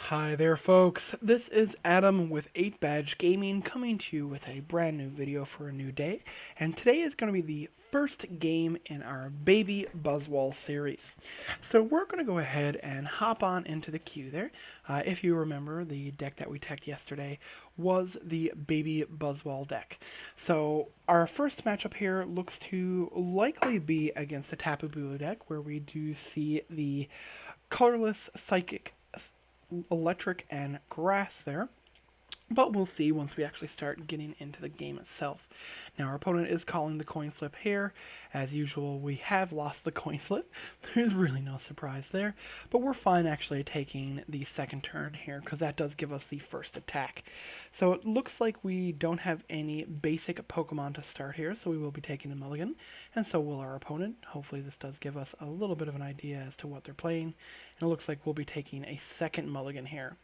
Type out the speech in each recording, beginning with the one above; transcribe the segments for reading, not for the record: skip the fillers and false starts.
Hi there folks, this is Adam with 8 Badge Gaming coming to you with a brand new video for a new day, and today is going to be the first game in our Baby Buzzwole series. So we're going to go ahead and hop on into the queue there. If you remember, the deck that we teched yesterday was the Baby Buzzwole deck. So our first matchup here looks to likely be against the Tapu Bulu deck, where we do see the colorless psychic electric and grass there. But we'll see once we actually start getting into the game itself. Now, our opponent is calling the coin flip here. As usual, we have lost the coin flip. There's really no surprise there. But we're fine actually taking the second turn here, because that does give us the first attack. So it looks like we don't have any basic Pokemon to start here, so we will be taking a Mulligan. And so will our opponent. Hopefully this does give us a little bit of an idea as to what they're playing. And it looks like we'll be taking a second Mulligan here.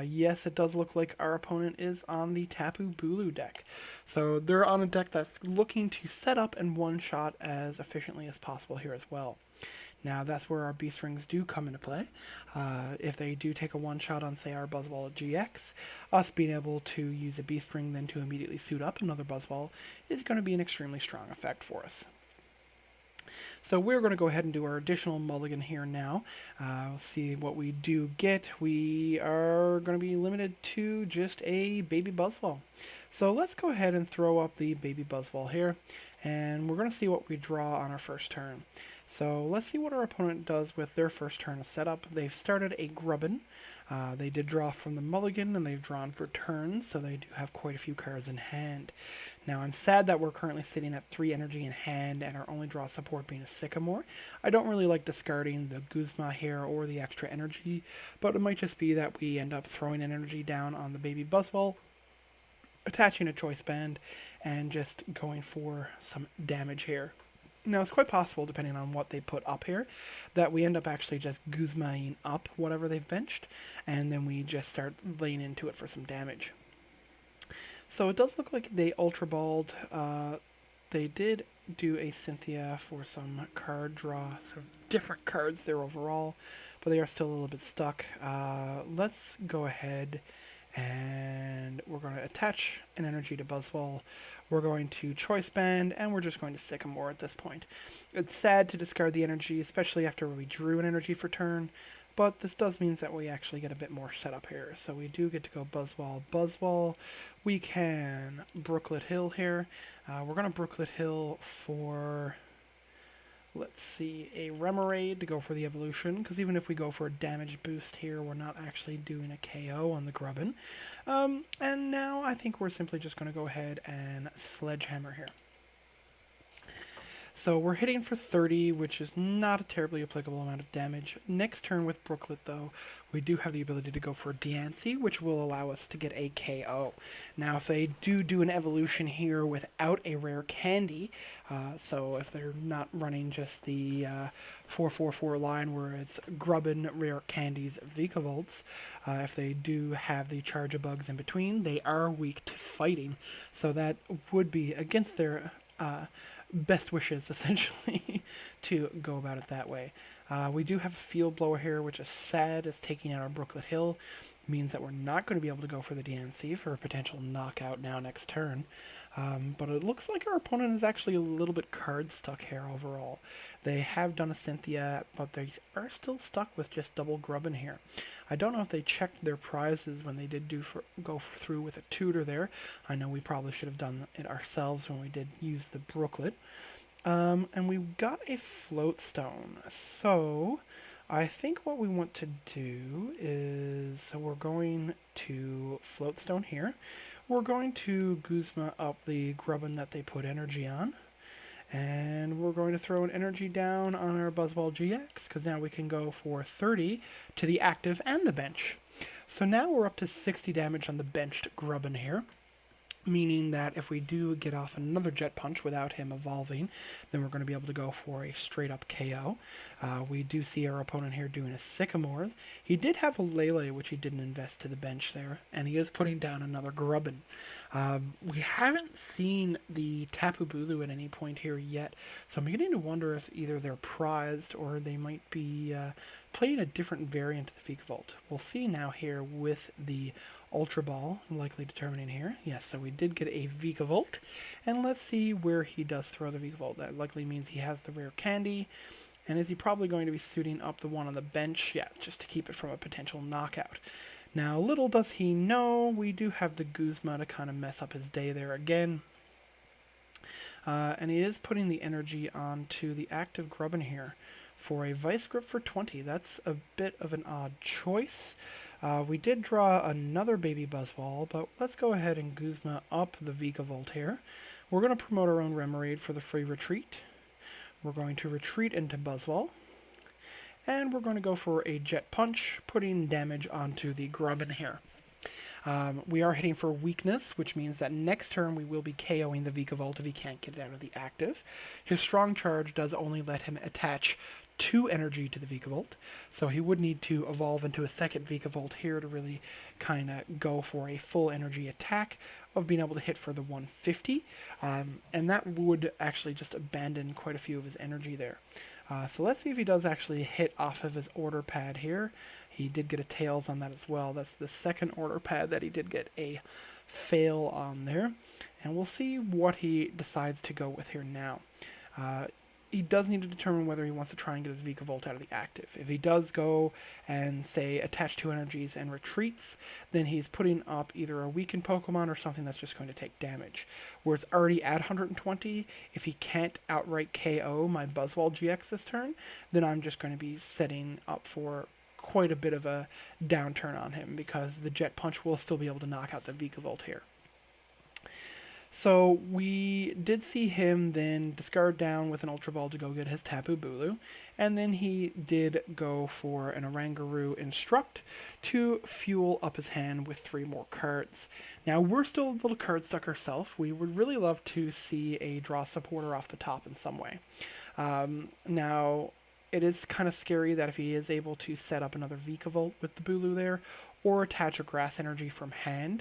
Yes, it does look like our opponent is on the Tapu Bulu deck. So they're on a deck that's looking to set up and one-shot as efficiently as possible here as well. Now that's where our Beast Rings do come into play. If they do take a one-shot on, say, our Buzzwole GX, us being able to use a Beast Ring then to immediately suit up another Buzzwole is going to be an extremely strong effect for us. So we're going to go ahead and do our additional mulligan here now. We'll see what we do get. We are going to be limited to just a Baby Buzzwole. So let's go ahead and throw up the Baby Buzzwole here, and we're going to see what we draw on our first turn. So let's see what our opponent does with their first turn of setup. They've started a Grubbin. They did draw from the mulligan, and they've drawn for turns, so they do have quite a few cards in hand. Now, I'm sad that we're currently sitting at 3 energy in hand, and our only draw support being a Sycamore. I don't really like discarding the Guzma here or the extra energy, but it might just be that we end up throwing an energy down on the Baby Buzzwole, attaching a Choice Band, and just going for some damage here. Now, it's quite possible, depending on what they put up here, that we end up actually just Guzmaing up whatever they've benched, and then we just start laying into it for some damage. So it does look like they Ultra Balled. They did do a Cynthia for some card draw, so different cards there overall, but they are still a little bit stuck. Let's go ahead and we're going to attach an energy to Buzzwole. We're going to Choice Band, and we're just going to Sycamore at this point. It's sad to discard the energy, especially after we drew an energy for turn, but this does mean that we actually get a bit more setup here. So we do get to go Buzzwole. We can Brooklet Hill here. We're going to Brooklet Hill for, let's see, a Remoraid to go for the evolution, because even if we go for a damage boost here, we're not actually doing a KO on the Grubbin. And now I think we're simply just going to go ahead and Sledgehammer here. So we're hitting for 30, which is not a terribly applicable amount of damage. Next turn with Brooklet, though, we do have the ability to go for Diancie, which will allow us to get a KO. Now, if they do an evolution here without a rare candy, so if they're not running just the 4-4-4 line where it's Grubbin, rare candies, Vikavolts, if they do have the Charge-a-Bugs in between, they are weak to fighting, so that would be against their best wishes, essentially, to go about it that way. We do have a Field Blower here, which is sad. It's taking out our Brooklet Hill. Means that we're not going to be able to go for the DNC for a potential knockout now next turn. But it looks like our opponent is actually a little bit card stuck here overall. They have done a Cynthia, but they are still stuck with just double Grubbin here. I don't know if they checked their prizes when they did go through with a tutor there. I know we probably should have done it ourselves when we did use the Brooklet. And we got a Float Stone. So I think what we want to do is, so we're going to Float Stone here. We're going to Guzma up the Grubbin that they put energy on. And we're going to throw an energy down on our Buzzwole GX, because now we can go for 30 to the active and the bench. So now we're up to 60 damage on the benched Grubbin here, meaning that if we do get off another Jet Punch without him evolving, then we're going to be able to go for a straight-up KO. We do see our opponent here doing a Sycamore. He did have a Lele, which he didn't invest to the bench there, and he is putting down another Grubbin. We haven't seen the Tapu Bulu at any point here yet, so I'm beginning to wonder if either they're prized or they might be playing a different variant of the Vikavolt. We'll see now here with the Ultra Ball likely determining here. Yes, so we did get a Vikavolt, and let's see where he does throw the Vikavolt. That likely means he has the rare candy, and is he probably going to be suiting up the one on the bench? Yeah, just to keep it from a potential knockout. Now, little does he know, we do have the Guzma to kind of mess up his day there again. And he is putting the energy onto the active Grubbin here for a Vice Grip for 20. That's a bit of an odd choice. We did draw another Baby Buzzwole, but let's go ahead and Guzma up the Vikavolt here. We're going to promote our own Remoraid for the free retreat. We're going to retreat into Buzzwole. And we're going to go for a Jet Punch, putting damage onto the Grubbin here. We are hitting for weakness, which means that next turn we will be KOing the Vikavolt if he can't get it out of the active. His Strong Charge does only let him attach 2 energy to the Vikavolt, so he would need to evolve into a second Vikavolt here to really kind of go for a full energy attack of being able to hit for the 150, and that would actually just abandon quite a few of his energy there. So let's see if he does actually hit off of his order pad here. He did get a tails on that as well. That's the second order pad that he did get a fail on there. And we'll see what he decides to go with here now. He does need to determine whether he wants to try and get his Vikavolt out of the active. If he does go and, say, attach 2 energies and retreats, then he's putting up either a weakened Pokemon or something that's just going to take damage. Where it's already at 120, if he can't outright KO my Buzzwole GX this turn, then I'm just going to be setting up for quite a bit of a downturn on him, because the Jet Punch will still be able to knock out the Vikavolt here. So we did see him then discard down with an Ultra Ball to go get his Tapu Bulu, and then he did go for an Oranguru Instruct to fuel up his hand with 3 more cards. Now we're still a little card stuck ourselves. We would really love to see a draw supporter off the top in some way. Now it is kind of scary that if he is able to set up another Vikavolt with the Bulu there, or attach a Grass Energy from hand,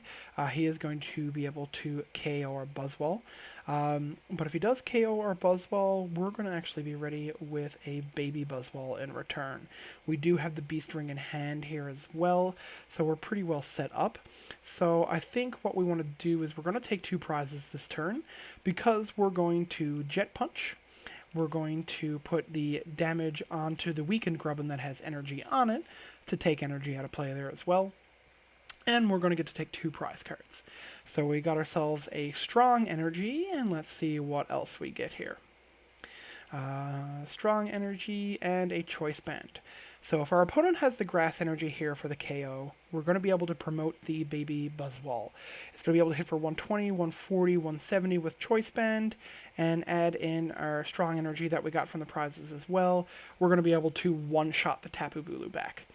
he is going to be able to KO our Buzzwole. But if he does KO our Buzzwole, we're going to actually be ready with a Baby Buzzwole in return. We do have the Beast Ring in hand here as well, so we're pretty well set up. So I think what we want to do is we're going to take 2 prizes this turn, because we're going to Jet Punch. We're going to put the damage onto the weakened Grubbin that has energy on it to take energy out of play there as well. And we're going to get to take 2 prize cards. So we got ourselves a Strong Energy, and let's see what else we get here. Strong Energy and a Choice Band. So if our opponent has the Grass Energy here for the KO, we're going to be able to promote the Baby Buzzwole. It's going to be able to hit for 120, 140, 170 with Choice Band, and add in our Strong Energy that we got from the prizes as well. We're going to be able to one-shot the Tapu Bulu back.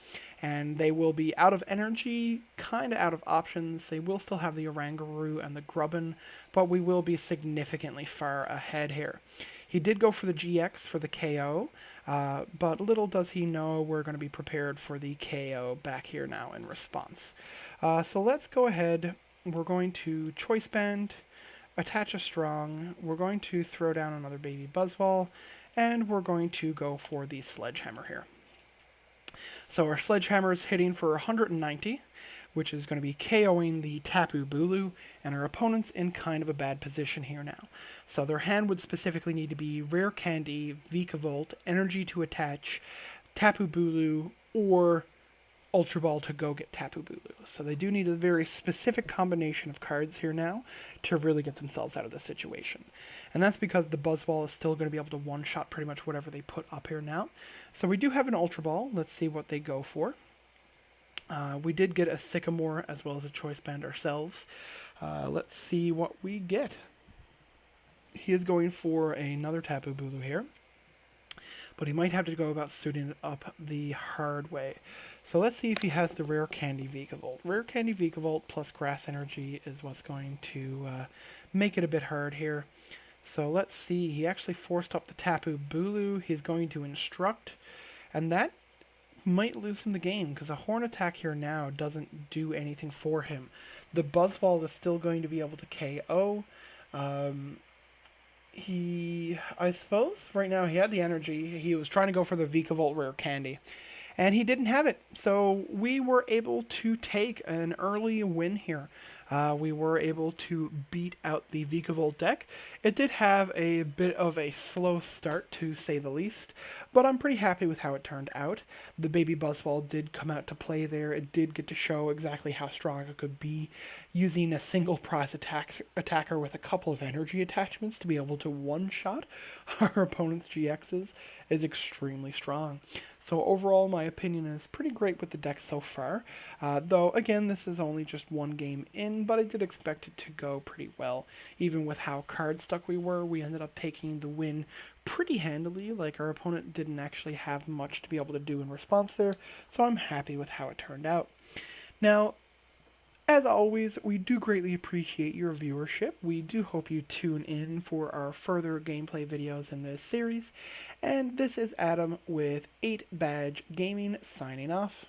And they will be out of energy, kind of out of options. They will still have the Oranguru and the Grubbin, but we will be significantly far ahead here. He did go for the GX for the KO, but little does he know we're going to be prepared for the KO back here now in response. So let's go ahead. We're going to Choice Band, attach a Strong. We're going to throw down another Baby Buzzwole, and we're going to go for the Sledgehammer here. So our Sledgehammer is hitting for 190, which is going to be KOing the Tapu Bulu, and our opponent's in kind of a bad position here now. So their hand would specifically need to be Rare Candy, Vikavolt, Energy to attach, Tapu Bulu, or Ultra Ball to go get Tapu Bulu. So they do need a very specific combination of cards here now to really get themselves out of this situation. And that's because the Buzzwole is still going to be able to one-shot pretty much whatever they put up here now. So we do have an Ultra Ball. Let's see what they go for. We did get a Sycamore as well as a Choice Band ourselves. Let's see what we get. He is going for another Tapu Bulu here, but he might have to go about suiting it up the hard way. So let's see if he has the Rare Candy Vikavolt. Rare Candy Vikavolt plus Grass Energy is what's going to make it a bit hard here. So let's see, he actually forced up the Tapu Bulu. He's going to Instruct, and that might lose him the game, because a Horn Attack here now doesn't do anything for him. The Buzzwole is still going to be able to KO. I suppose right now he had the energy. He was trying to go for the Vikavolt Rare Candy, and he didn't have it. So we were able to take an early win here. We were able to beat out the Vikavolt deck. It did have a bit of a slow start, to say the least, but I'm pretty happy with how it turned out. The Baby Buzzwole did come out to play there. It did get to show exactly how strong it could be, using a single prize attacker with a couple of energy attachments to be able to one-shot our opponent's GXs is extremely strong. So overall, my opinion is pretty great with the deck so far. Though, again, this is only just one game in, but I did expect it to go pretty well. Even with how card stuck we were, we ended up taking the win pretty handily. Like, our opponent didn't actually have much to be able to do in response there, so I'm happy with how it turned out. Now, as always, we do greatly appreciate your viewership. We do hope you tune in for our further gameplay videos in this series. And this is Adam with 8 Badge Gaming signing off.